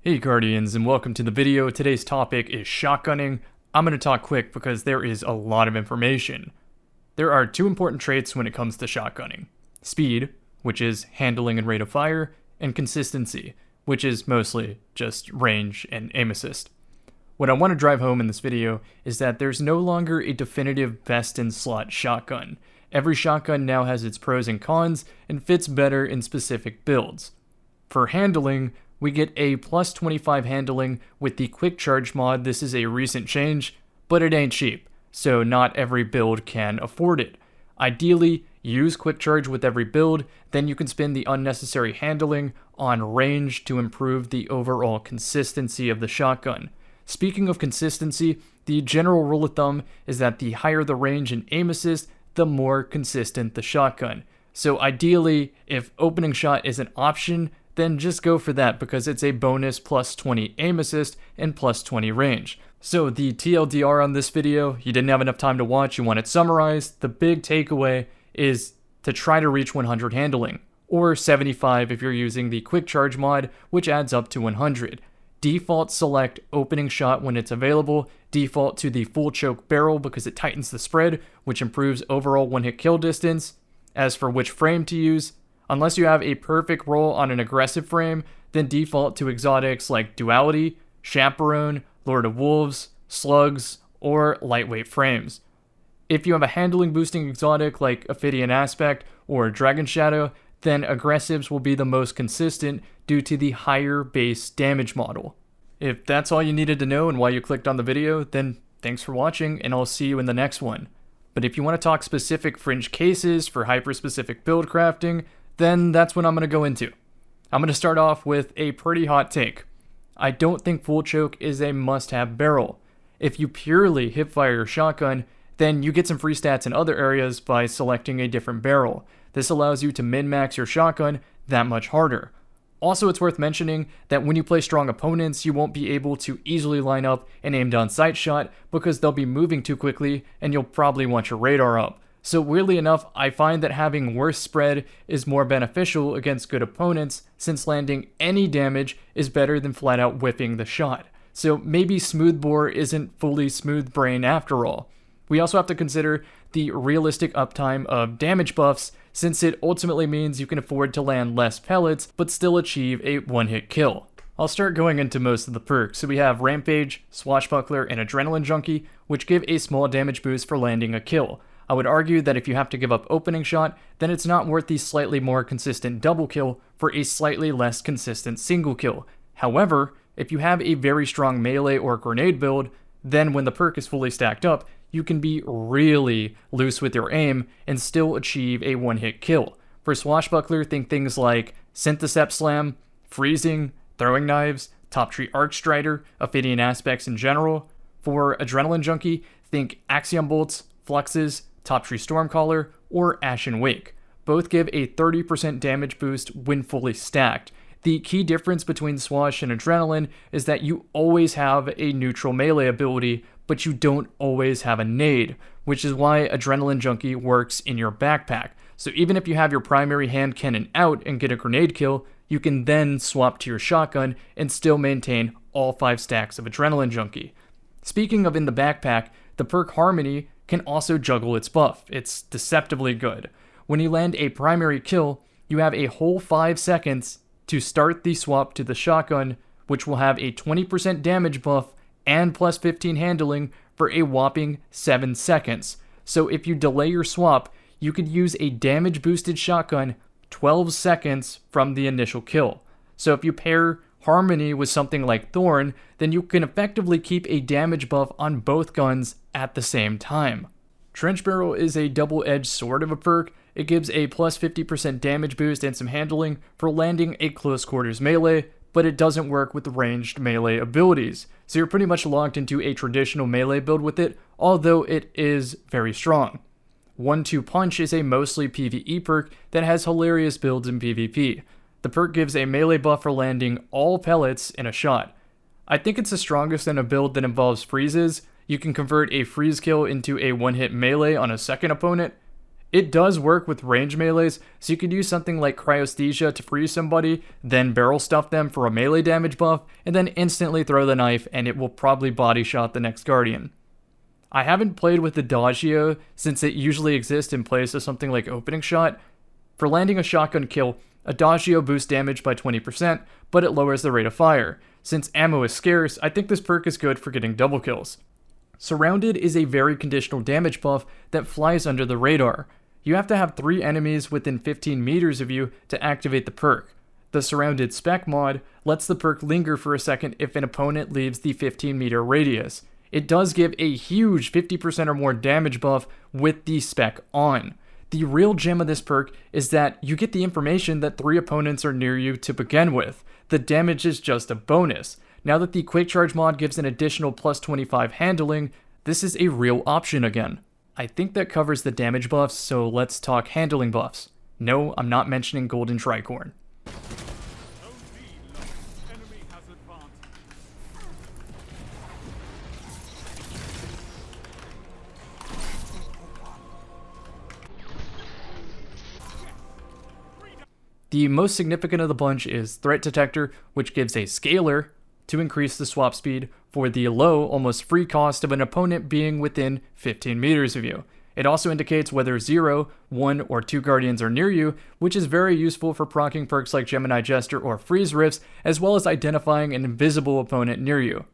Hey Guardians, and welcome to the video. Today's topic is shotgunning. I'm going to talk quick because there is a lot of information. There are two important traits when it comes to shotgunning. Speed, which is handling and rate of fire, and consistency, which is mostly just range and aim assist. What I want to drive home in this video is that there's no longer a definitive best-in-slot shotgun. Every shotgun now has its pros and cons and fits better in specific builds. For handling, we get a plus 25 handling with the quick charge mod. This is a recent change, but it ain't cheap, so not every build can afford it. Ideally, use quick charge with every build, then you can spend the unnecessary handling on range to improve the overall consistency of the shotgun. Speaking of consistency, the general rule of thumb is that the higher the range and aim assist, the more consistent the shotgun. So ideally, if opening shot is an option, then just go for that because it's a bonus plus 20 aim assist and plus 20 range. So the TLDR on this video, you didn't have enough time to watch, you want it summarized. The big takeaway is to try to reach 100 handling, or 75 if you're using the quick charge mod, which adds up to 100. Default select opening shot when it's available, default to the full choke barrel because it tightens the spread, which improves overall one-hit kill distance. As for which frame to use, unless you have a perfect roll on an aggressive frame, then default to exotics like Duality, Chaperone, Lord of Wolves, Slugs, or lightweight frames. If you have a handling boosting exotic like OPHIDIAN Aspect or Dragon Shadow, then aggressives will be the most consistent due to the higher base damage model. If that's all you needed to know and why you clicked on the video, then thanks for watching and I'll see you in the next one. But if you want to talk specific fringe cases for hyper-specific build crafting, then that's what I'm going to go into. I'm going to start off with a pretty hot take. I don't think full choke is a must-have barrel. If you purely hipfire your shotgun, then you get some free stats in other areas by selecting a different barrel. This allows you to min-max your shotgun that much harder. Also, it's worth mentioning that when you play strong opponents, you won't be able to easily line up an aim down sight shot because they'll be moving too quickly and you'll probably want your radar up. So weirdly enough, I find that having worse spread is more beneficial against good opponents since landing any damage is better than flat out whipping the shot. So maybe smoothbore isn't fully smooth brain after all. We also have to consider the realistic uptime of damage buffs since it ultimately means you can afford to land less pellets but still achieve a one-hit kill. I'll start going into most of the perks. So we have Rampage, Swashbuckler, and Adrenaline Junkie, which give a small damage boost for landing a kill. I would argue that if you have to give up opening shot, then it's not worth the slightly more consistent double kill for a slightly less consistent single kill. However, if you have a very strong melee or grenade build, then when the perk is fully stacked up, you can be really loose with your aim and still achieve a one-hit kill. For Swashbuckler, think things like Synthecept Slam, Freezing, Throwing Knives, Top Tree Arcstrider, Ophidian Aspects in general. For Adrenaline Junkie, think Axiom Bolts, Fluxes, Top Tree Stormcaller, or Ashen Wake. Both give a 30% damage boost when fully stacked. The key difference between Swash and Adrenaline is that you always have a neutral melee ability, but you don't always have a nade, which is why Adrenaline Junkie works in your backpack. So even if you have your primary hand cannon out and get a grenade kill, you can then swap to your shotgun and still maintain all 5 stacks of Adrenaline Junkie. Speaking of in the backpack, the perk Harmony can also juggle its buff. It's deceptively good. When you land a primary kill, you have a whole 5 seconds to start the swap to the shotgun, which will have a 20% damage buff and plus 15 handling for a whopping 7 seconds. So if you delay your swap, you could use a damage boosted shotgun 12 seconds from the initial kill. So if you pair Harmony with something like Thorn, then you can effectively keep a damage buff on both guns at the same time. Trench Barrel is a double-edged sword of a perk. It gives a plus 50% damage boost and some handling for landing a close quarters melee, but it doesn't work with ranged melee abilities. So you're pretty much locked into a traditional melee build with it, although it is very strong. 1-2 Punch is a mostly PvE perk that has hilarious builds in PvP. The perk gives a melee buff for landing all pellets in a shot. I think it's the strongest in a build that involves freezes. You can convert a freeze kill into a one-hit melee on a second opponent. It does work with range melees, so you could use something like Cryosthesia to freeze somebody, then barrel stuff them for a melee damage buff, and then instantly throw the knife and it will probably body shot the next Guardian. I haven't played with Adagio since it usually exists in place of something like Opening Shot. For landing a shotgun kill, Adagio boosts damage by 20%, but it lowers the rate of fire. Since ammo is scarce, I think this perk is good for getting double kills. Surrounded is a very conditional damage buff that flies under the radar. You have to have 3 enemies within 15 meters of you to activate the perk. The Surrounded spec mod lets the perk linger for a second if an opponent leaves the 15-meter radius. It does give a huge 50% or more damage buff with the spec on. The real gem of this perk is that you get the information that 3 opponents are near you to begin with. The damage is just a bonus. Now that the Quick Charge mod gives an additional plus 25 handling, this is a real option again. I think that covers the damage buffs, so let's talk handling buffs. No, I'm not mentioning Golden Tricorn. The most significant of the bunch is Threat Detector, which gives a scaler to increase the swap speed for the low, almost free cost of an opponent being within 15 meters of you. It also indicates whether 0, 1, or 2 Guardians are near you, which is very useful for proccing perks like Gemini Jester or Freeze Rifts, as well as identifying an invisible opponent near you.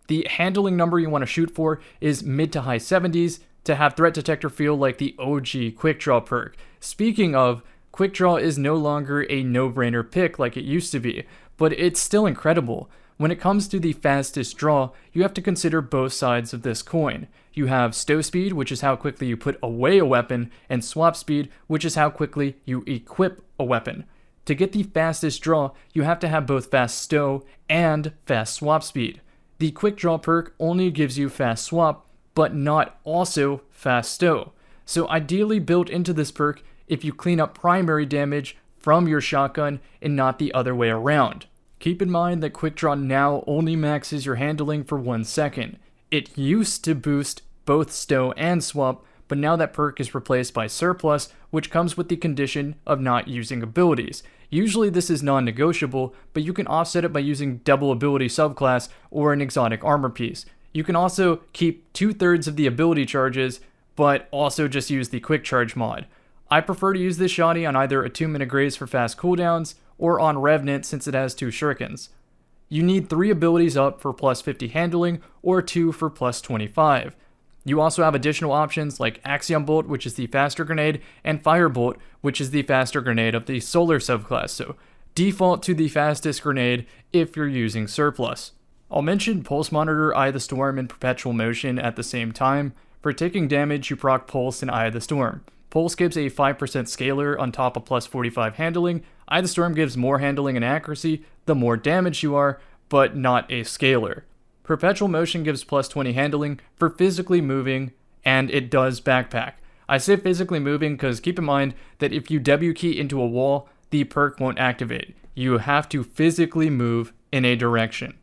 The handling number you want to shoot for is mid to high 70s to have Threat Detector feel like the OG QUICKDRAW perk. Speaking of, QUICKDRAW is no longer a no-brainer pick like it used to be, but it's still incredible. When it comes to the fastest draw, you have to consider both sides of this coin. You have stow speed, which is how quickly you put away a weapon, and swap speed, which is how quickly you equip a weapon. To get the fastest draw, you have to have both fast stow and fast swap speed. The quick draw perk only gives you fast swap, but not also fast stow. So ideally built into this perk if you clean up primary damage from your shotgun and not the other way around. Keep in mind that Quick Draw now only maxes your handling for 1 second. It used to boost both stow and swap, but now that perk is replaced by surplus, which comes with the condition of not using abilities. Usually this is non-negotiable, but you can offset it by using double ability subclass or an exotic armor piece. You can also keep 2/3 of the ability charges, but also just use the quick charge mod. I prefer to use this shotty on either Attunement of Grace for fast cooldowns, or on Revenant since it has 2 shurikens. You need 3 abilities up for plus 50 handling, or 2 for plus 25. You also have additional options like Axiom Bolt, which is the faster grenade, and Firebolt, which is the faster grenade of the Solar subclass, so default to the fastest grenade if you're using surplus. I'll mention Pulse Monitor, Eye of the Storm, and Perpetual Motion at the same time. For taking damage, you proc Pulse and Eye of the Storm. Pulse gives a 5% scaler on top of plus 45 handling. Eye of the Storm gives more handling and accuracy the more damage you are, but not a scaler. Perpetual Motion gives plus 20 handling for physically moving, and it does backpack. I say physically moving because keep in mind that if you W key into a wall, the perk won't activate. You have to physically move in a direction.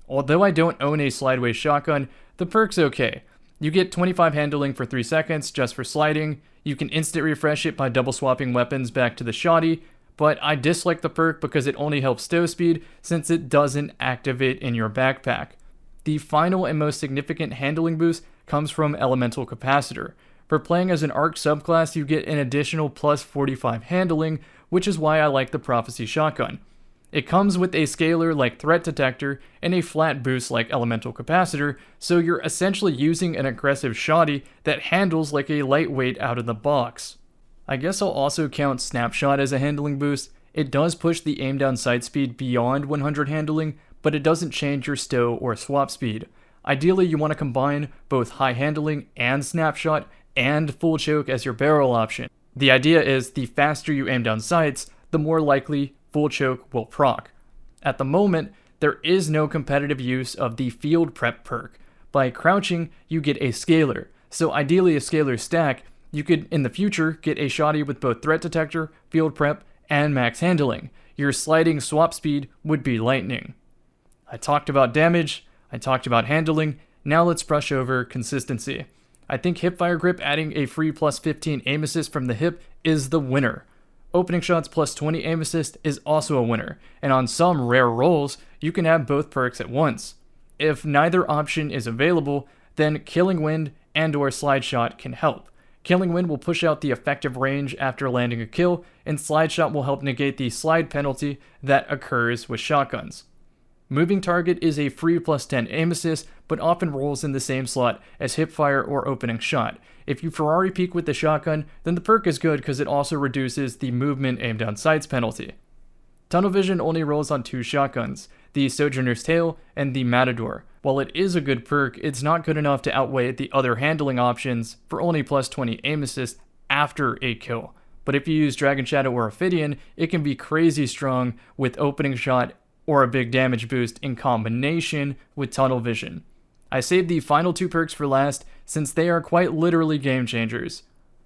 Although I don't own a slideaway shotgun, the perk's okay. You get 25 handling for 3 seconds just for sliding. You can instant refresh it by double swapping weapons back to the shotty, but I dislike the perk because it only helps stow speed since it doesn't activate in your backpack. The final and most significant handling boost comes from Elemental Capacitor. For playing as an Arc subclass, you get an additional plus 45 handling, which is why I like the Prophecy shotgun. It comes with a scaler like Threat Detector and a flat boost like Elemental Capacitor, so you're essentially using an aggressive shotty that handles like a lightweight out of the box. I guess I'll also count Snapshot as a handling boost. It does push the aim down sight speed beyond 100 handling, but it doesn't change your stow or swap speed. Ideally, you want to combine both high handling and Snapshot and full choke as your barrel option. The idea is the faster you aim down sights, the more likely full choke will proc. At the moment, there is no competitive use of the field prep perk. By crouching, you get a scaler. So ideally a scaler stack, you could in the future get a shotty with both threat detector, field prep, and max handling. Your sliding swap speed would be lightning. I talked about damage, I talked about handling, now let's brush over consistency. I think hipfire grip adding a free plus 15 aim assist from the hip is the winner. Opening shots plus 20 aim assist is also a winner, and on some rare rolls, you can have both perks at once. If neither option is available, then Killing Wind and or Slide Shot can help. Killing Wind will push out the effective range after landing a kill, and Slide Shot will help negate the slide penalty that occurs with shotguns. Moving Target is a free plus 10 aim assist, but often rolls in the same slot as hipfire or opening shot. If you Ferrari peek with the shotgun, then the perk is good because it also reduces the movement aim down sights penalty. Tunnel Vision only rolls on 2 shotguns, the Sojourner's Tale and the Matador. While it is a good perk, it's not good enough to outweigh the other handling options for only plus 20 aim assist after a kill. But if you use Dragon Shadow or Ophidian, it can be crazy strong with opening shot or a big damage boost in combination with Tunnel Vision. I saved the final 2 perks for last since they are quite literally game changers.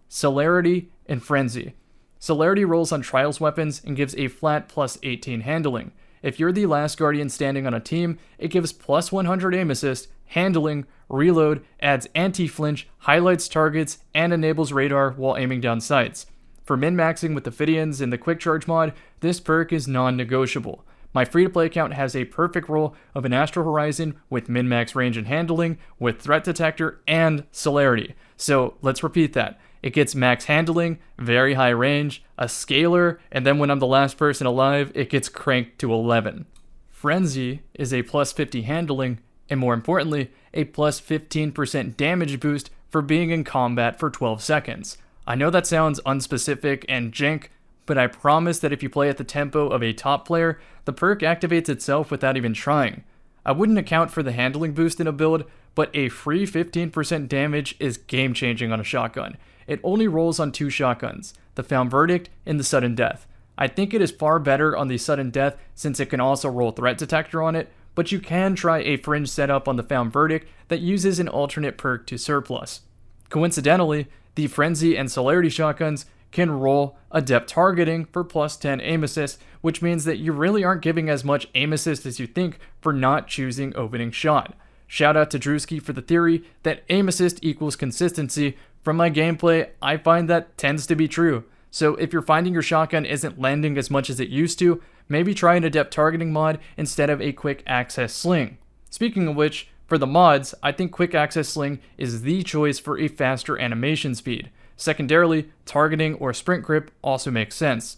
Celerity and Frenzy. Celerity rolls on Trials weapons and gives a flat plus 18 handling. If you're the last Guardian standing on a team, it gives plus 100 aim assist, handling, reload, adds anti-flinch, highlights targets, and enables radar while aiming down sights. For min-maxing with Ophidians in the Quick Charge mod, this perk is non-negotiable. My free-to-play account has a perfect roll of an Astral Horizon with min-max range and handling, with Threat Detector, and Celerity. So let's repeat that. It gets max handling, very high range, a scaler, and then when I'm the last person alive, it gets cranked to 11. Frenzy is a plus 50 handling, and more importantly, a plus 15% damage boost for being in combat for 12 seconds. I know that sounds unspecific and jank, but I promise that if you play at the tempo of a top player, the perk activates itself without even trying. I wouldn't account for the handling boost in a build, but a free 15% damage is game changing on a shotgun. It only rolls on 2 shotguns, the Found Verdict and the Sudden Death. I think it is far better on the Sudden Death since it can also roll Threat Detector on it, but you can try a fringe setup on the Found Verdict that uses an alternate perk to surplus. Coincidentally, the Frenzy and Celerity shotguns can roll Adept targeting for plus 10 aim assist, which means that you really aren't giving as much aim assist as you think for not choosing opening shot. Shout out to Drewski for the theory that aim assist equals consistency. From my gameplay, I find that tends to be true. So if you're finding your shotgun isn't landing as much as it used to, maybe try an Adept targeting mod instead of a quick access sling. Speaking of which, for the mods, I think quick access sling is the choice for a faster animation speed. Secondarily, targeting or sprint grip also makes sense.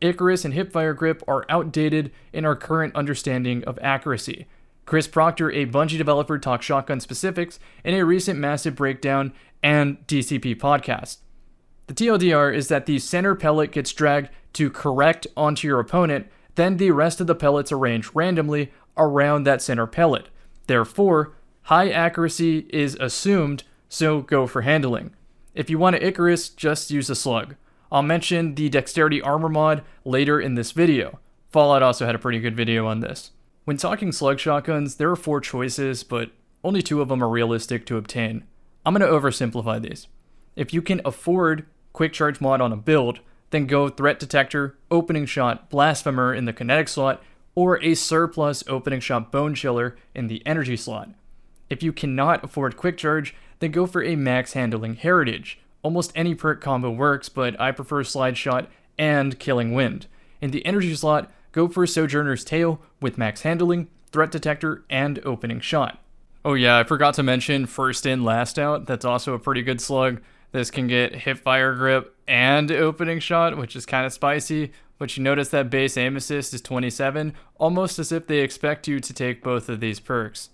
Icarus and hipfire grip are outdated in our current understanding of accuracy. Chris Proctor, a Bungie developer, talked shotgun specifics in a recent Massive Breakdown and DCP podcast. The TLDR is that the center pellet gets dragged to correct onto your opponent, then the rest of the pellets arrange randomly around that center pellet. Therefore, high accuracy is assumed, so go for handling. If you want an Icarus, just use a slug. I'll mention the Dexterity Armor mod later in this video. Fallout also had a pretty good video on this. When talking slug shotguns, there are 4 choices, but only 2 of them are realistic to obtain. I'm going to oversimplify these. If you can afford Quick Charge mod on a build, then go Threat Detector, Opening Shot, Blasphemer in the Kinetic slot, or a surplus Opening Shot Bone Chiller in the Energy slot. If you cannot afford Quick Charge, then go for a max handling Heritage. Almost any perk combo works, but I prefer Slide Shot and Killing Wind. In the Energy slot, go for Sojourner's Tale with max handling, Threat Detector, and Opening Shot. Oh yeah, I forgot to mention First In, Last Out. That's also a pretty good slug. This can get hipfire grip and opening shot, which is kind of spicy, but you notice that base aim assist is 27, almost as if they expect you to take both of these perks.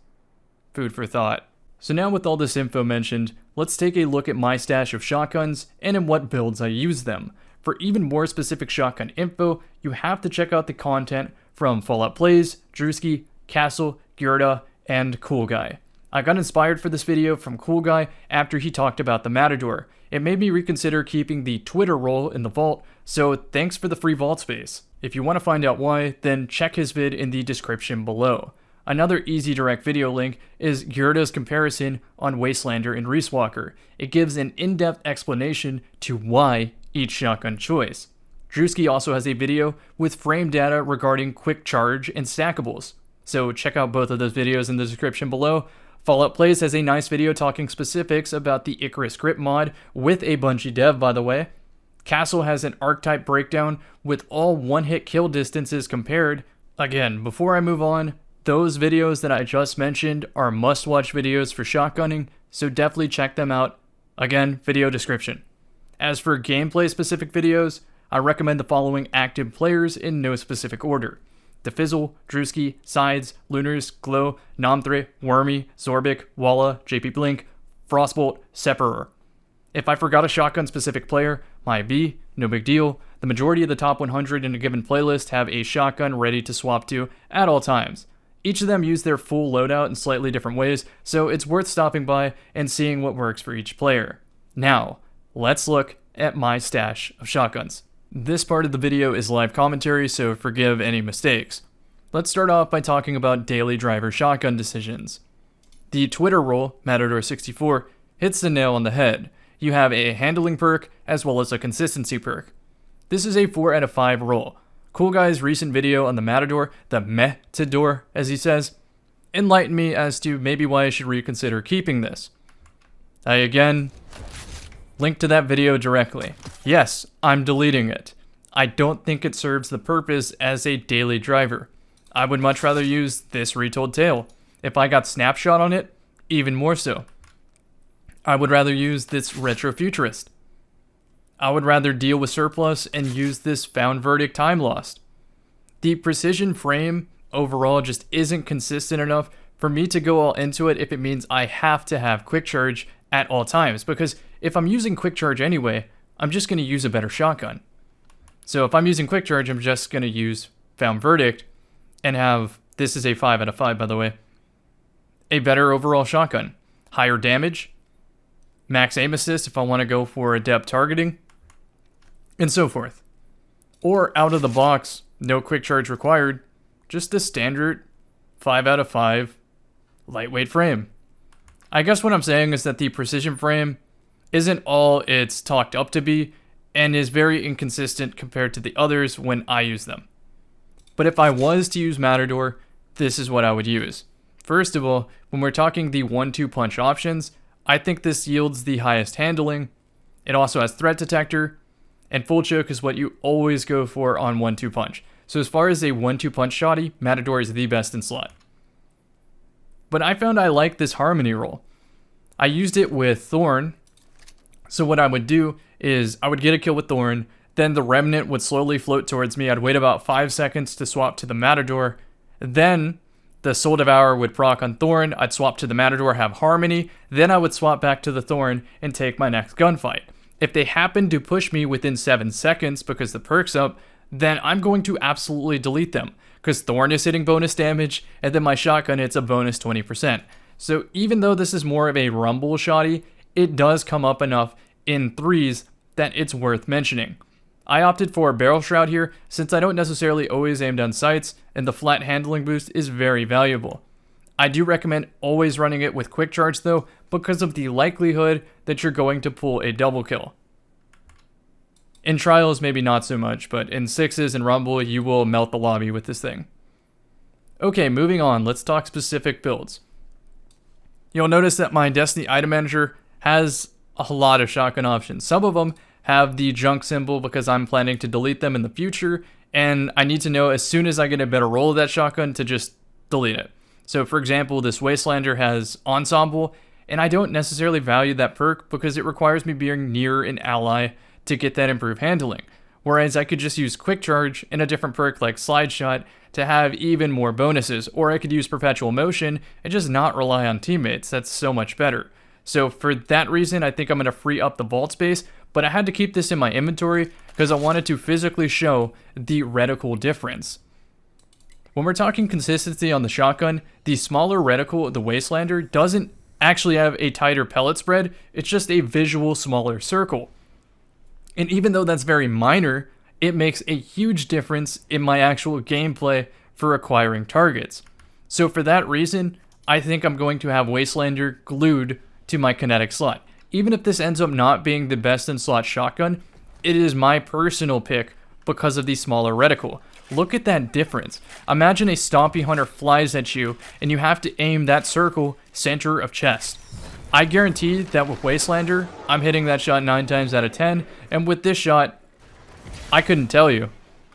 Food for thought. So now with all this info mentioned, let's take a look at my stash of shotguns and in what builds I use them. For even more specific shotgun info, you have to check out the content from Fallout Plays, Drewski, Castle, Gyurda, and Cool Guy. I got inspired for this video from Cool Guy after he talked about the Matador. It made me reconsider keeping the Twitter role in the vault, so thanks for the free vault space. If you want to find out why, then check his vid in the description below. Another easy direct video link is Gyurda's comparison on Wastelander and Reesewalker. It gives an in-depth explanation to why each shotgun choice. Drewski also has a video with frame data regarding quick charge and stackables. So check out both of those videos in the description below. Fallout Plays has a nice video talking specifics about the Icarus Grip mod with a Bungie dev, by the way. Castle has an archetype breakdown with all one-hit kill distances compared. Again, before I move on, those videos that I just mentioned are must-watch videos for shotgunning, so definitely check them out. Again, video description. As for gameplay-specific videos, I recommend the following active players in no specific order: Defizzle, Drewski, Sides, Lunars, Glow, Nomthre, Wormy, Zorbic, Walla, JP Blink, Frostbolt, Separer. If I forgot a shotgun-specific player, might be, no big deal. The majority of the top 100 in a given playlist have a shotgun ready to swap to at all times. Each of them use their full loadout in slightly different ways, so it's worth stopping by and seeing what works for each player. Now, let's look at my stash of shotguns. This part of the video is live commentary, so forgive any mistakes. Let's start off by talking about daily driver shotgun decisions. The Twitter role, MATADOR64, hits the nail on the head. You have a handling perk as well as a consistency perk. This is a 4 out of 5 roll. Cool Guy's recent video on the MATADOR, the MATADOR as he says, enlightened me as to maybe why I should reconsider keeping this. I again link to that video directly. Yes, I'm deleting it. I don't think it serves the purpose as a daily driver. I would much rather use this retold tail. If I got snapshot on it, even more so. I would rather use this RETROFUTURIST. I would rather deal with surplus and use this found verdict TIMELOST. The precision frame overall just isn't consistent enough for me to go all into it if it means I have to have quick charge at all times, because if I'm using quick charge anyway, I'm just going to use a better shotgun. So if I'm using quick charge, I'm just going to use found verdict and have, this is a 5 out of 5 by the way, a better overall shotgun. Higher damage, max aim assist if I want to go for adept targeting, and so forth. Or out of the box, no quick charge required, just a standard 5 out of 5 lightweight frame. I guess what I'm saying is that the precision frame isn't all it's talked up to be and is very inconsistent compared to the others when I use them. But if I was to use MATADOR, this is what I would use. First of all, when we're talking the 1-2 punch options, I think this yields the highest handling. It also has threat detector, and full choke is what you always go for on 1-2 punch. So as far as a 1-2 punch shotty, MATADOR is the best in slot. But I found I like this harmony roll. I used it with Thorn. So what I would do is I would get a kill with Thorn, then the Remnant would slowly float towards me. I'd wait about 5 seconds to swap to the MATADOR. Then the Soul Devourer would proc on Thorn. I'd swap to the MATADOR, have Harmony. Then I would swap back to the Thorn and take my next gunfight. If they happen to push me within 7 seconds because the perk's up, then I'm going to absolutely delete them, because Thorn is hitting bonus damage, and then my shotgun hits a bonus 20%. So even though this is more of a rumble shotty, it does come up enough in threes that it's worth mentioning. I opted for a barrel shroud here since I don't necessarily always aim down sights, and the flat handling boost is very valuable. I do recommend always running it with quick charge though, because of the likelihood that you're going to pull a double kill. In trials, maybe not so much, but in sixes and rumble, you will melt the lobby with this thing. Okay, moving on, let's talk specific builds. You'll notice that my Destiny item manager has a lot of shotgun options. Some of them have the junk symbol because I'm planning to delete them in the future, and I need to know as soon as I get a better roll of that shotgun to just delete it. So for example, this Wastelander has Ensemble, and I don't necessarily value that perk because it requires me being near an ally to get that improved handling. Whereas I could just use Quick Charge and a different perk like Slide Shot to have even more bonuses, or I could use Perpetual Motion and just not rely on teammates. That's so much better. So for that reason, I think I'm going to free up the vault space, but I had to keep this in my inventory because I wanted to physically show the reticle difference. When we're talking consistency on the shotgun, the smaller reticle of the Wastelander doesn't actually have a tighter pellet spread, it's just a visual smaller circle. And even though that's very minor, it makes a huge difference in my actual gameplay for acquiring targets. So for that reason, I think I'm going to have Wastelander glued to my kinetic slot. Even if this ends up not being the best in slot shotgun, it is my personal pick because of the smaller reticle. Look at that difference. Imagine a Stompy Hunter flies at you, and you have to aim that circle center of chest. I guarantee that with Wastelander, I'm hitting that shot 9 times out of 10, and with this shot, I couldn't tell you.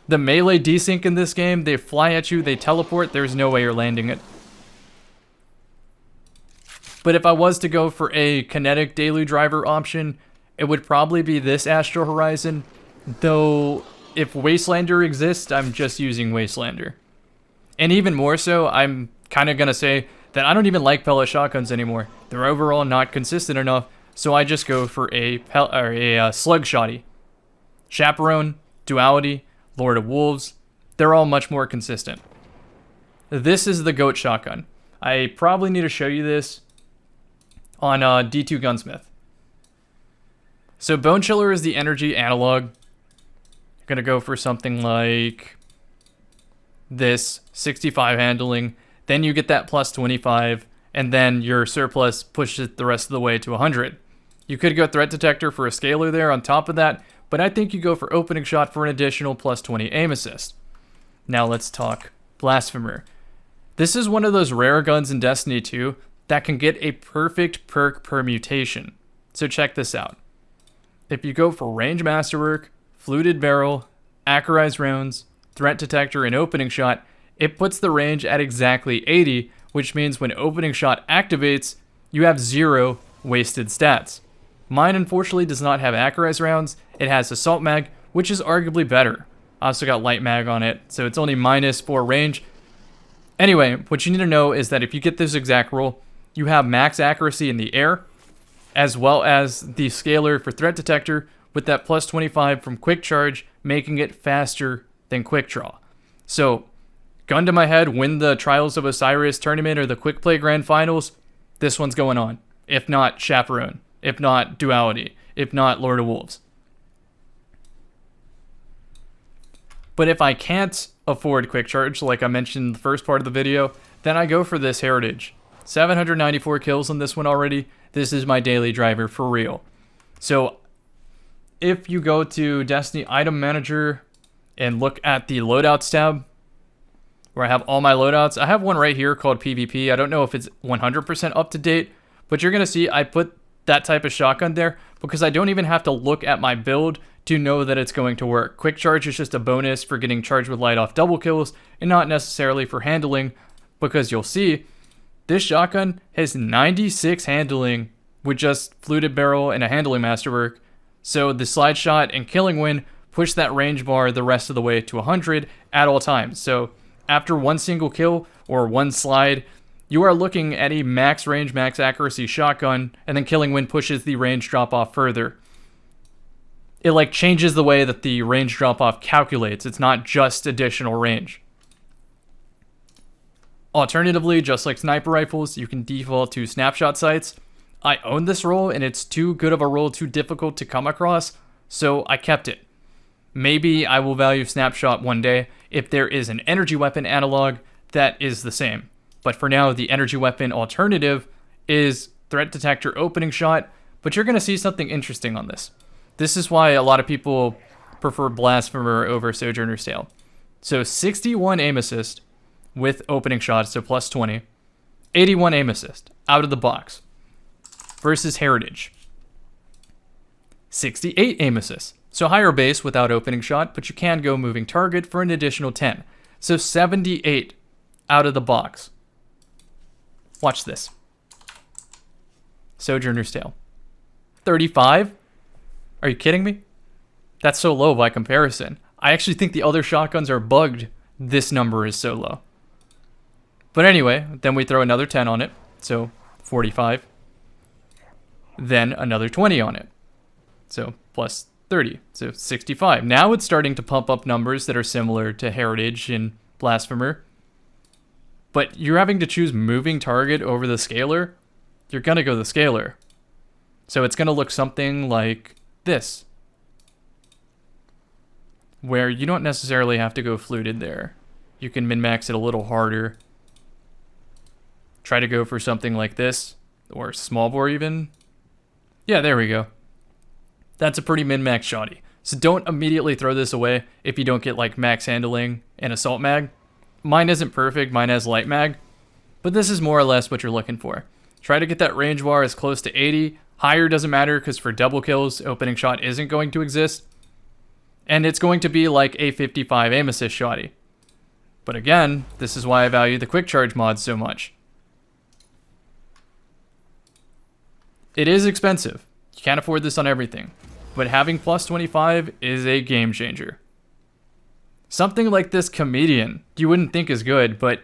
The melee desync in this game, they fly at you, they teleport, there's no way you're landing it. But if I was to go for a kinetic daily driver option, it would probably be this Astral Horizon, though if Wastelander exists, I'm just using Wastelander. And even more so, I'm kind of going to say that I don't even like pellet shotguns anymore. They're overall not consistent enough, so I just go for a slug shotty. Chaperone, Duality, Lord of Wolves, they're all much more consistent. This is the GOAT shotgun. I probably need to show you this on D2 Gunsmith. So Bone Chiller is the energy analog. Gonna go for something like this, 65 handling, then you get that plus 25, and then your surplus pushes it the rest of the way to 100. You could go threat detector for a scaler there on top of that, but I think you go for opening shot for an additional plus 20 aim assist. Now let's talk Blasphemer. This is one of those rare guns in Destiny 2 that can get a perfect perk permutation. So check this out. If you go for range masterwork, fluted barrel, accurized rounds, threat detector, and opening shot, it puts the range at exactly 80, which means when opening shot activates, you have 0 wasted stats. Mine unfortunately does not have accurized rounds, it has assault mag, which is arguably better. I also got light mag on it, so it's only -4 range. Anyway, what you need to know is that if you get this exact roll, you have max accuracy in the air, as well as the scaler for threat detector, with that plus 25 from quick charge, making it faster than quick draw. So, gun to my head, win the Trials of Osiris tournament or the Quick Play Grand Finals, this one's going on. If not Chaperone, if not Duality, if not Lord of Wolves. But if I can't afford quick charge, like I mentioned in the first part of the video, then I go for this Heritage. 794 kills on this one already. This is my daily driver for real. So, if you go to Destiny Item Manager and look at the Loadouts tab, where I have all my loadouts, I have one right here called PvP. I don't know if it's 100% up to date, but you're going to see I put that type of shotgun there because I don't even have to look at my build to know that it's going to work. Quick charge is just a bonus for getting charged with light off double kills and not necessarily for handling, because you'll see this shotgun has 96 handling with just fluted barrel and a handling masterwork. So the slide shot and killing wind push that range bar the rest of the way to 100 at all times. So after one single kill or one slide, you are looking at a max range, max accuracy shotgun, and then killing wind pushes the range drop off further. It like changes the way that the range drop off calculates. It's not just additional range. Alternatively, just like sniper rifles, you can default to snapshot sights. I own this roll, and it's too good of a roll, too difficult to come across, so I kept it. Maybe I will value snapshot one day if there is an energy weapon analog that is the same. But for now, the energy weapon alternative is threat detector opening shot, but you're going to see something interesting on this. This is why a lot of people prefer Blasphemer over Sojourner's Tale. So 61 aim assist with opening shots, so plus 20. 81 aim assist out of the box. Versus Heritage. 68 aim assist. So higher base without opening shot, but you can go moving target for an additional 10. So 78 out of the box. Watch this. Sojourner's Tale. 35? Are you kidding me? That's so low by comparison. I actually think the other shotguns are bugged. This number is so low. But anyway, then we throw another 10 on it. So 45. Then another 20 on it. So plus 30. So 65. Now it's starting to pump up numbers that are similar to Heritage and Blasphemer. But you're having to choose moving target over the scaler. You're going to go the scaler. So it's going to look something like this. Where you don't necessarily have to go fluted there. You can min-max it a little harder. Try to go for something like this. Or small bore even. Yeah, there we go. That's a pretty min-max shotty. So don't immediately throw this away if you don't get like max handling and assault mag. Mine isn't perfect, mine has light mag, but this is more or less what you're looking for. Try to get that range bar as close to 80. Higher doesn't matter because for double kills, opening shot isn't going to exist. And it's going to be like a 55 aim assist shotty. But again, this is why I value the quick charge mods so much. It is expensive. You can't afford this on everything. But having plus 25 is a game changer. Something like this comedian, you wouldn't think is good, but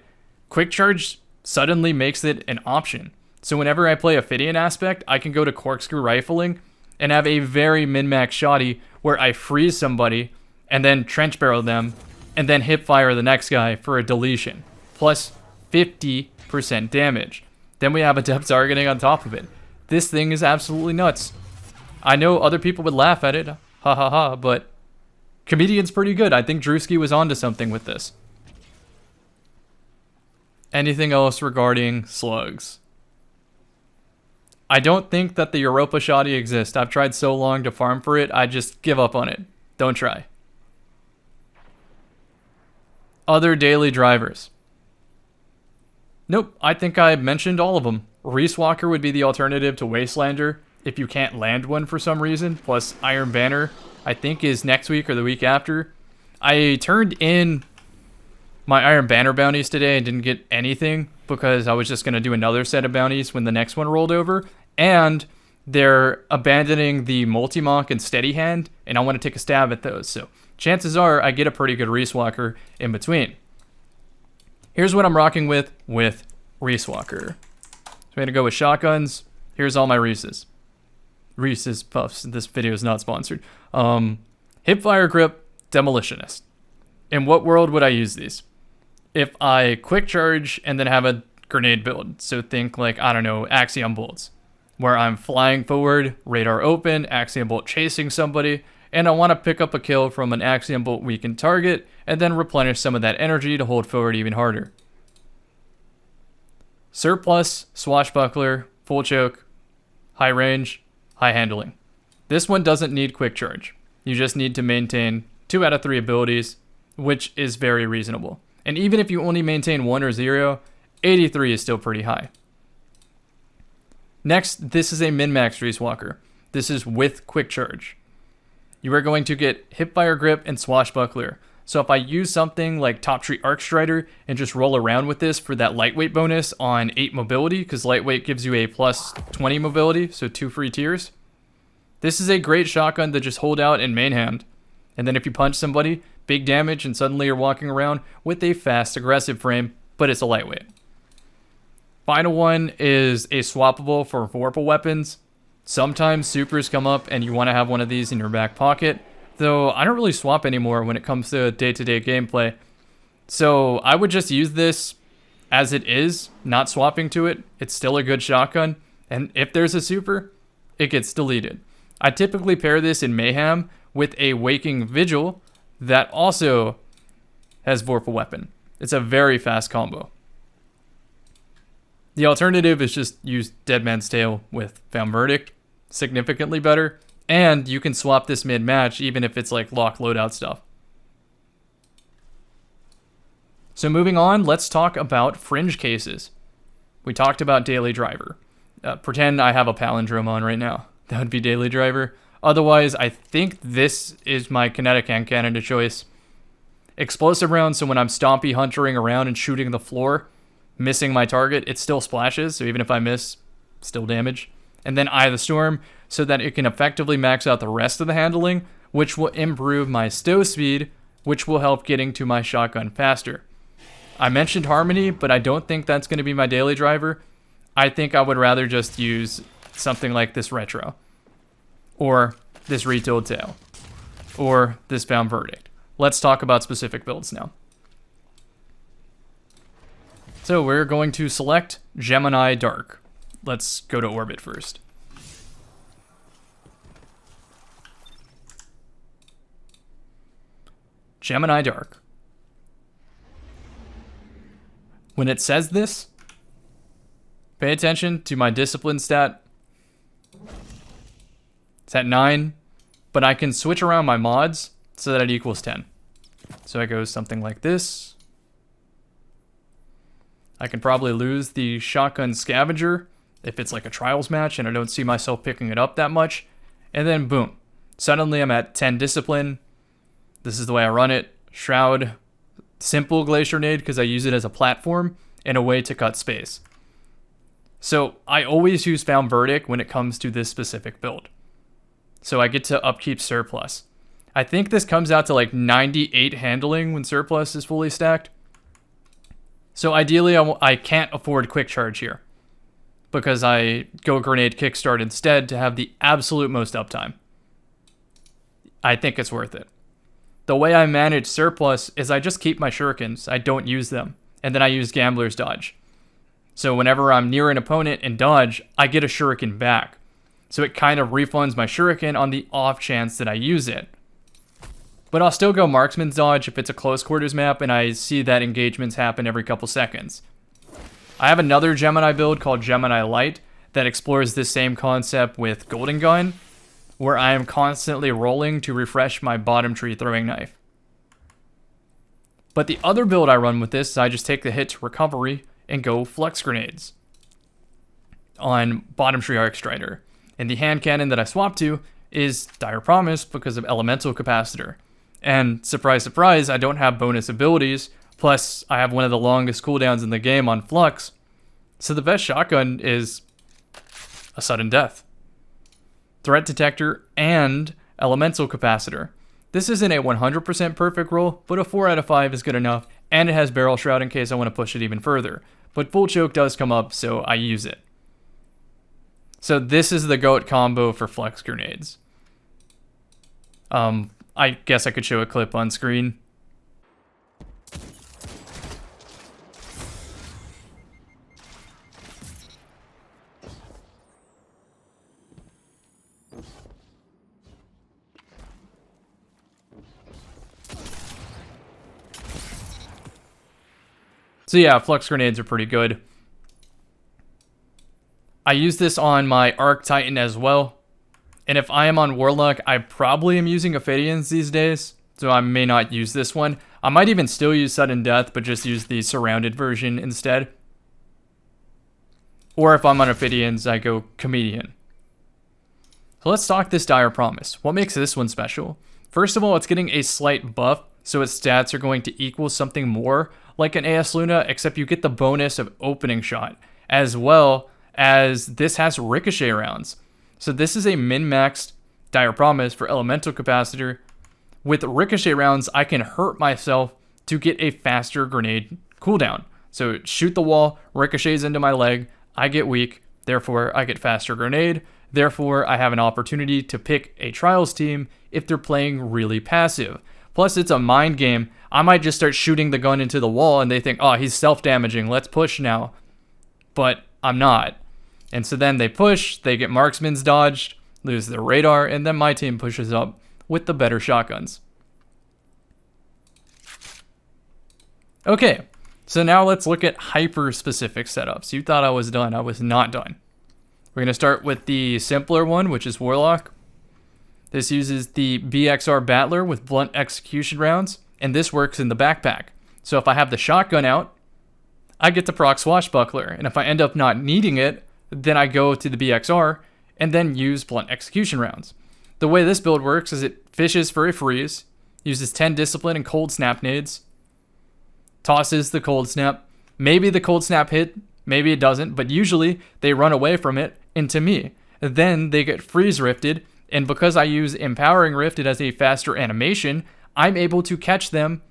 quick charge suddenly makes it an option. So whenever I play OPHIDIAN aspect, I can go to corkscrew rifling and have a very min-max shotty where I freeze somebody and then trench barrel them and then hip fire the next guy for a deletion, plus 50% damage. Then we have ADEPT targeting on top of it. This thing is absolutely nuts. I know other people would laugh at it, ha ha ha, but comedian's pretty good. I think Drewski was onto something with this. Anything else regarding slugs? I don't think that the Europa shotty exists. I've tried so long to farm for it, I just give up on it. Don't try. Other daily drivers. Nope, I think I mentioned all of them. Reese Walker would be the alternative to Wastelander if you can't land one for some reason. Plus Iron Banner, I think, is next week or the week after. I turned in my Iron Banner bounties today and didn't get anything because I was just going to do another set of bounties when the next one rolled over. And they're abandoning the multi-monk and steady hand, and I want to take a stab at those. So chances are I get a pretty good Reese Walker in between. Here's what I'm rocking with Reese Walker. So I'm going to go with shotguns. Here's all my Reese's. Reese's Puffs. This video is not sponsored. Hipfire Grip, Demolitionist. In what world would I use these? If I quick charge and then have a grenade build. So think like, I don't know, Axiom Bolts. Where I'm flying forward, radar open, Axiom Bolt chasing somebody, and I want to pick up a kill from an Axiom Bolt weakened target, and then replenish some of that energy to hold forward even harder. Surplus, Swashbuckler, Full Choke, High Range, High Handling. This one doesn't need quick charge. You just need to maintain 2 out of 3 abilities, which is very reasonable. And even if you only maintain 1 or 0, 83 is still pretty high. Next, this is a min-max Reese Walker. This is with quick charge. You are going to get Hipfire Grip and Swashbuckler. So if I use something like Top Tree Arc Strider and just roll around with this for that lightweight bonus on 8 mobility, because lightweight gives you a plus 20 mobility, so 2 free tiers. This is a great shotgun to just hold out in main hand. And then if you punch somebody, big damage, and suddenly you're walking around with a fast, aggressive frame, but it's a lightweight. Final one is a swappable for Vorpal weapons. Sometimes supers come up and you want to have one of these in your back pocket, though I don't really swap anymore when it comes to day-to-day gameplay. So I would just use this as it is, not swapping to it. It's still a good shotgun, and if there's a super, it gets deleted. I typically pair this in Mayhem with a Waking Vigil that also has Vorpal weapon. It's a very fast combo. The alternative is just use Dead Man's Tale with Found Verdict, significantly better, and you can swap this mid-match even if it's like lock loadout stuff. So moving on, let's talk about fringe cases. We talked about Daily Driver. Pretend I have a palindrome on right now. That would be Daily Driver. Otherwise, I think this is my kinetic hand cannon of choice. Explosive rounds, so when I'm stompy huntering around and shooting the floor, missing my target, it still splashes, so even if I miss, still damage. And then Eye of the Storm, so that it can effectively max out the rest of the handling, which will improve my stow speed, which will help getting to my shotgun faster. I mentioned Harmony, but I don't think that's going to be my daily driver. I think I would rather just use something like this Retro, or this Retold Tale, or this Found Verdict. Let's talk about specific builds now. So we're going to select Gemini Dark. Let's go to Orbit first. Gemini Dark. When it says this, pay attention to my discipline stat. It's at 9, but I can switch around my mods so that it equals 10. So I go something like this. I can probably lose the shotgun scavenger if it's like a trials match and I don't see myself picking it up that much. And then boom, suddenly I'm at 10 discipline. This is the way I run it. Shroud, simple glacier nade because I use it as a platform and a way to cut space. So I always use found verdict when it comes to this specific build. So I get to upkeep surplus. I think this comes out to like 98 handling when surplus is fully stacked. So ideally I can't afford quick charge here because I go grenade kickstart instead to have the absolute most uptime. I think it's worth it. The way I manage surplus is I just keep my shurikens. I don't use them. And then I use Gambler's Dodge. So whenever I'm near an opponent and dodge, I get a shuriken back. So it kind of refunds my shuriken on the off chance that I use it. But I'll still go Marksman's Dodge if it's a close quarters map and I see that engagements happen every couple seconds. I have another Gemini build called Gemini Light that explores this same concept with Golden Gun, where I am constantly rolling to refresh my bottom tree throwing knife. But the other build I run with this is I just take the hit to recovery and go flux grenades on bottom tree arc strider. And the hand cannon that I swap to is Dire Promise because of elemental capacitor. And surprise, surprise, I don't have bonus abilities. Plus, I have one of the longest cooldowns in the game on flux. So the best shotgun is a sudden death, threat detector, and elemental capacitor. This isn't a 100% perfect roll, but a 4 out of 5 is good enough, and it has barrel shroud in case I want to push it even further. But full choke does come up, so I use it. So this is the GOAT combo for flex grenades. I guess I could show a clip on screen. So yeah, flux grenades are pretty good. I use this on my Arc Titan as well. And if I am on Warlock, I probably am using Ophidians these days. So I may not use this one. I might even still use Sudden Death, but just use the surrounded version instead. Or if I'm on Ophidians, I go Comedian. So let's talk this Dire Promise. What makes this one special? First of all, it's getting a slight buff, so its stats are going to equal something more like an AS Luna, except you get the bonus of opening shot, as well as this has ricochet rounds. So this is a min-maxed Dire Promise for elemental capacitor. With ricochet rounds, I can hurt myself to get a faster grenade cooldown. So shoot the wall, ricochets into my leg, I get weak, therefore I get faster grenade, therefore I have an opportunity to pick a trials team if they're playing really passive. Plus it's a mind game. I might just start shooting the gun into the wall and they think, oh, he's self-damaging, let's push now. But I'm not. And so then they push, they get marksman's dodged, lose their radar, and then my team pushes up with the better shotguns. Okay, so now let's look at hyper-specific setups. You thought I was done. I was not done. We're going to start with the simpler one, which is Warlock. This uses the BXR Battler with blunt execution rounds, and this works in the backpack. So if I have the shotgun out, I get to proc Swashbuckler, and if I end up not needing it, then I go to the BXR and then use blunt execution rounds. The way this build works is it fishes for a freeze, uses 10 discipline and cold snap nades, tosses the cold snap. Maybe the cold snap hit, maybe it doesn't, but usually they run away from it into me. Then they get freeze rifted, and because I use empowering rift, it has a faster animation, I'm able to catch them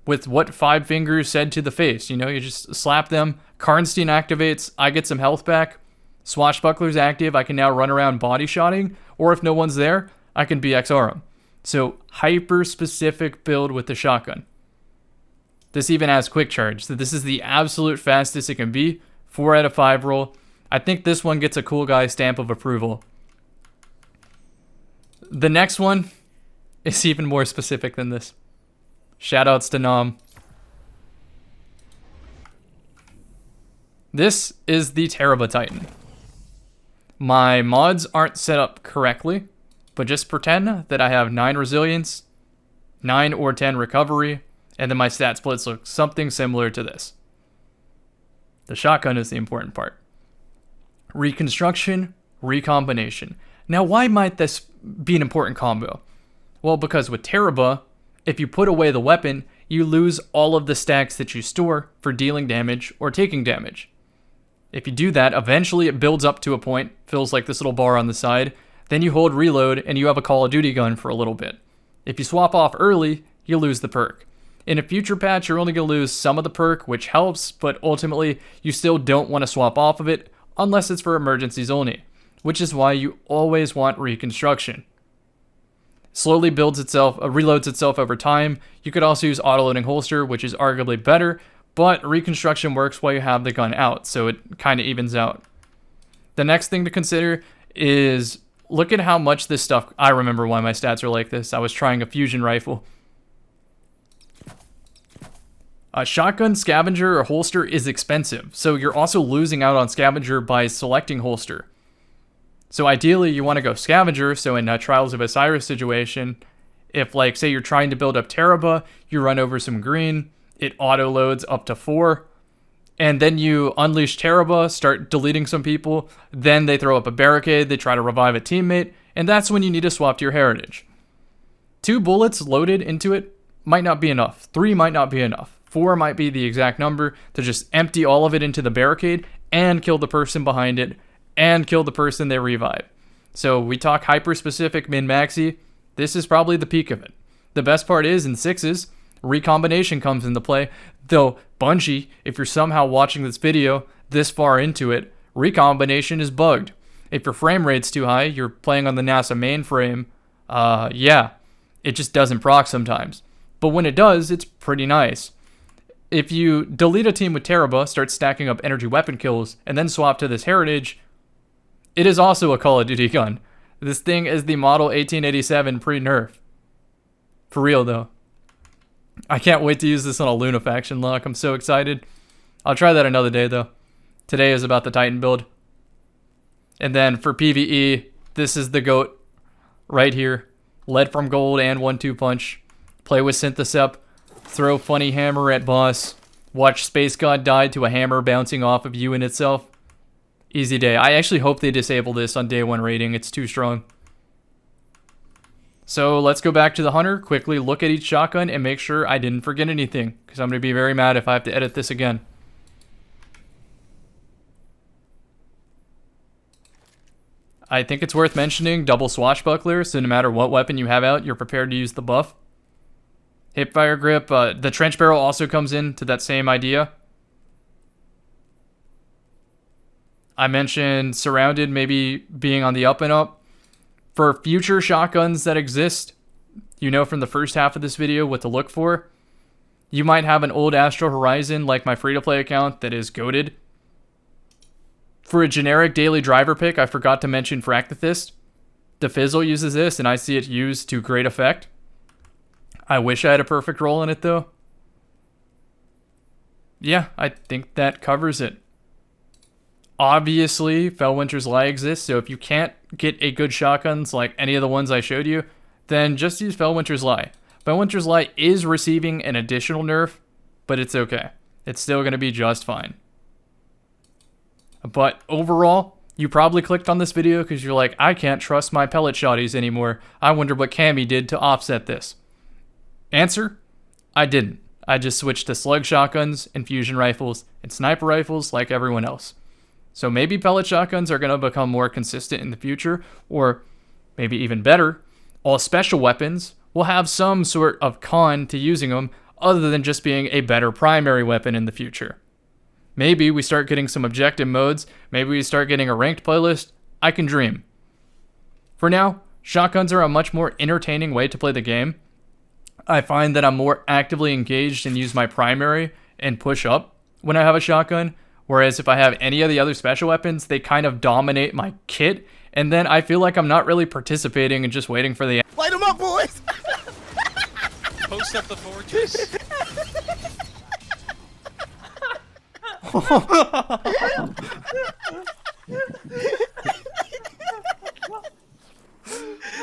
with what Five Fingers said to the face. You know, you just slap them, Karnstein activates, I get some health back, Swashbuckler's active, I can now run around body shotting, or if no one's there, I can BXR them. So hyper-specific build with the shotgun. This even has quick charge, so this is the absolute fastest it can be, 4 out of 5 roll. I think this one gets a cool guy stamp of approval. The next one is even more specific than this. Shoutouts to Nam. This is the TARRABAHO Titan. My mods aren't set up correctly, But just pretend that I have 9 resilience, 9 or 10 recovery, and then my stat splits look something similar to this. The shotgun is the important part. Reconstruction, recombination. Now, why might this be an important combo? Well, because with TARRABAHO, if you put away the weapon, you lose all of the stacks that you store for dealing damage or taking damage. If you do that, eventually it builds up to a point, feels like this little bar on the side, then you hold reload and you have a Call of Duty gun for a little bit. If you swap off early, you lose the perk. In a future patch, you're only going to lose some of the perk, which helps, but ultimately, you still don't want to swap off of it unless it's for emergencies only, which is why you always want reconstruction. Slowly builds itself, reloads itself over time. You could also use auto-loading holster, which is arguably better, but reconstruction works while you have the gun out, so it kind of evens out. The next thing to consider is, look at how much this stuff, I remember why my stats are like this. I was trying a fusion rifle. A shotgun, scavenger, or holster is expensive, so you're also losing out on scavenger by selecting holster. So ideally, you want to go scavenger, so in a Trials of Osiris situation, if like, say you're trying to build up TARRABAHO, you run over some green, it auto-loads up to 4, and then you unleash TARRABAHO, start deleting some people, then they throw up a barricade, they try to revive a teammate, and that's when you need to swap to your heritage. 2 bullets loaded into it might not be enough. 3 might not be enough. 4 might be the exact number to just empty all of it into the barricade and kill the person behind it and kill the person they revive. So we talk hyper-specific min-maxi. This is probably the peak of it. The best part is in 6s, recombination comes into play. Though Bungie, if you're somehow watching this video this far into it, recombination is bugged. If your frame rate's too high, you're playing on the NASA mainframe, yeah, it just doesn't proc sometimes. But when it does, it's pretty nice. If you delete a team with TARRABAHO, start stacking up energy weapon kills, and then swap to this heritage, it is also a Call of Duty gun. This thing is the model 1887 pre-nerf. For real though. I can't wait to use this on a Luna faction lock. I'm so excited. I'll try that another day though. Today is about the Titan build. And then for PvE, this is the GOAT right here. Lead from gold and 1-2 punch. Play with Synthesep. Throw funny hammer at boss. Watch Space God die to a hammer bouncing off of you in itself. Easy day. I actually hope they disable this on day 1 rating. It's too strong. So let's go back to the Hunter, quickly look at each shotgun and make sure I didn't forget anything, because I'm going to be very mad if I have to edit this again. I think it's worth mentioning double swashbuckler, so no matter what weapon you have out, you're prepared to use the buff. Hipfire grip, the trench barrel also comes into that same idea. I mentioned surrounded maybe being on the up and up. For future shotguns that exist, you know from the first half of this video what to look for. You might have an old Astral Horizon like my free-to-play account that is goated. For a generic daily driver pick, I forgot to mention FRACTETHYST. DeFizzle uses this and I see it used to great effect. I wish I had a perfect roll in it though. Yeah, I think that covers it. Obviously, Fellwinter's Lie exists, so if you can't get a good shotguns like any of the ones I showed you, then just use Fellwinter's Lie. Fellwinter's Lie is receiving an additional nerf, but it's okay. It's still going to be just fine. But overall, you probably clicked on this video because you're like, I can't trust my pellet shotties anymore. I wonder what Cammy did to offset this. Answer? I didn't. I just switched to slug shotguns, infusion rifles, and sniper rifles like everyone else. So maybe pellet shotguns are going to become more consistent in the future, or maybe even better, all special weapons will have some sort of con to using them other than just being a better primary weapon in the future. Maybe we start getting some objective modes, maybe we start getting a ranked playlist. I can dream. For now, shotguns are a much more entertaining way to play the game. I find that I'm more actively engaged and use my primary and push up when I have a shotgun. Whereas if I have any of the other special weapons, they kind of dominate my kit. And then I feel like I'm not really participating and just waiting for the... Light them up, boys! Post up the fortress.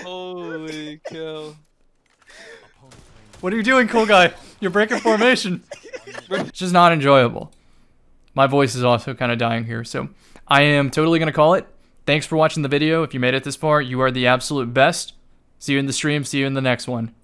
Oh What are you doing, cool guy? You're breaking formation. It's just not enjoyable. My voice is also kind of dying here, so I am totally going to call it. Thanks for watching the video. If you made it this far, you are the absolute best. See you in the stream. See you in the next one.